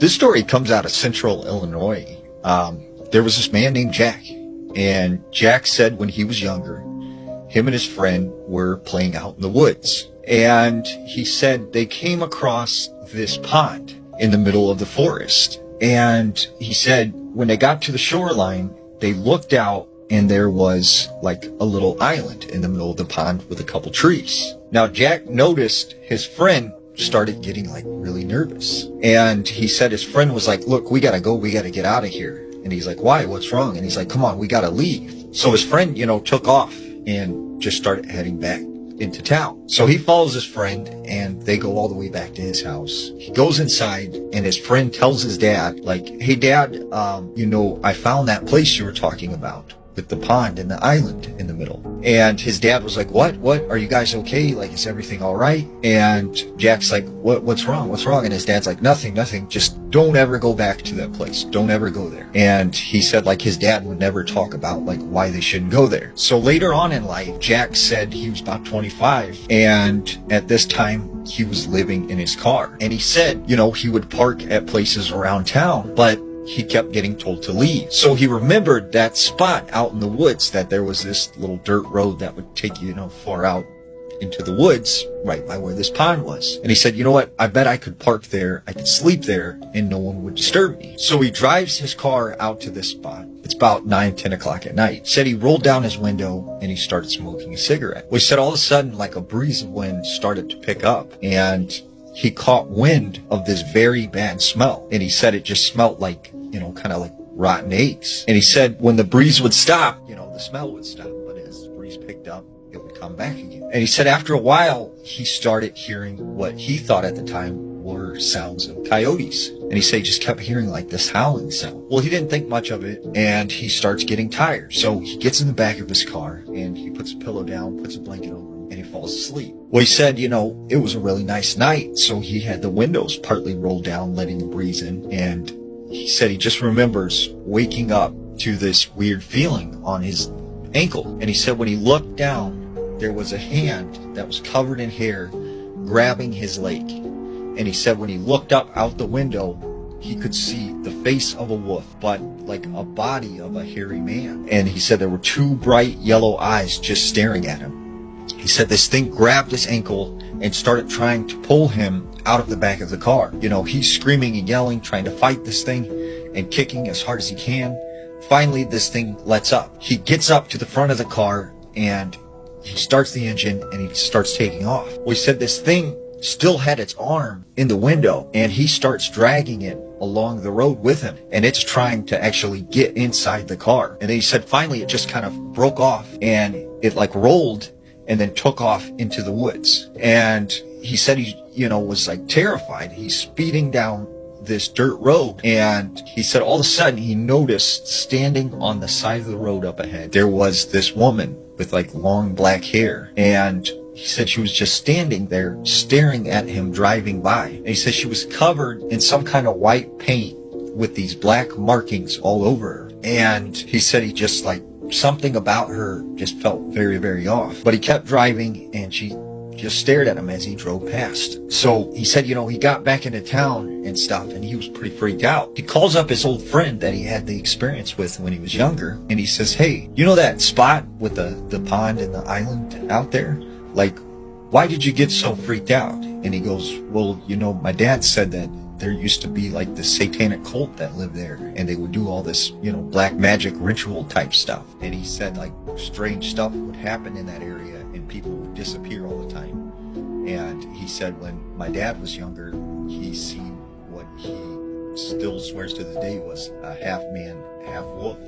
This story comes out of central Illinois. There was this man named Jack, and Jack said when he was younger, him and his friend were playing out in the woods. And he said they came across this pond in the middle of the forest. And he said when they got to the shoreline, they looked out and there was like a little island in the middle of the pond with a couple trees. Now Jack noticed his friend started getting like really nervous. And he said his friend was like, look, we gotta go, we gotta get out of here. And he's like, why? What's wrong? And he's like, come on, we gotta leave. So his friend, took off and just started heading back into town. So he follows his friend and they go all the way back to his house. He goes inside and his friend tells his dad, like, hey dad, I found that place you were talking about with the pond and the island in the middle. And his dad was like, what? Are you guys okay? Like, is everything all right? And Jack's like, what's wrong? What's wrong? And his dad's like, nothing. Just don't ever go back to that place. Don't ever go there. And he said like his dad would never talk about like why they shouldn't go there. So later on in life, Jack said he was about 25. And at this time he was living in his car. And he said, he would park at places around town, but he kept getting told to leave. So he remembered that spot out in the woods, that there was this little dirt road that would take you, far out into the woods, right by where this pond was. And he said, you know what? I bet I could park there, I could sleep there, and no one would disturb me. So he drives his car out to this spot. It's about 9-10 o'clock at night. Said he rolled down his window and he started smoking a cigarette. Well, he said all of a sudden, like a breeze of wind started to pick up, and he caught wind of this very bad smell. And he said it just smelled like, kind of like rotten eggs. And he said when the breeze would stop, the smell would stop. But as the breeze picked up, it would come back again. And he said after a while, he started hearing what he thought at the time were sounds of coyotes. And he said he just kept hearing like this howling sound. Well, he didn't think much of it, and he starts getting tired. So he gets in the back of his car and he puts a pillow down, puts a blanket over him, and he falls asleep. Well, he said, it was a really nice night. So he had the windows partly rolled down, letting the breeze in. And he said he just remembers waking up to this weird feeling on his ankle. And he said when he looked down, there was a hand that was covered in hair grabbing his leg. And he said when he looked up out the window, he could see the face of a wolf, but like a body of a hairy man. And he said there were two bright yellow eyes just staring at him. He said this thing grabbed his ankle and started trying to pull him out of the back of the car. He's screaming and yelling, trying to fight this thing and kicking as hard as he can. Finally, this thing lets up. He gets up to the front of the car and he starts the engine and he starts taking off. Well, he said this thing still had its arm in the window and he starts dragging it along the road with him, and it's trying to actually get inside the car. And then he said finally it just kind of broke off and it like rolled and then took off into the woods. And he said he, was like terrified. He's speeding down this dirt road, and he said all of a sudden he noticed standing on the side of the road up ahead, there was this woman with like long black hair. And he said she was just standing there staring at him driving by. And he said she was covered in some kind of white paint with these black markings all over her. And he said he just like, something about her just felt very, very off. But he kept driving and she just stared at him as he drove past. So he said, he got back into town and stuff, and he was pretty freaked out. He calls up his old friend that he had the experience with when he was younger, and he says, hey, that spot with the pond and the island out there? Like, why did you get so freaked out? And he goes, well, my dad said that there used to be like this satanic cult that lived there, and they would do all this, black magic ritual type stuff. And he said like strange stuff would happen in that area and people would disappear all the time. And he said when my dad was younger, he seen what he still swears to this day was a half man, half wolf.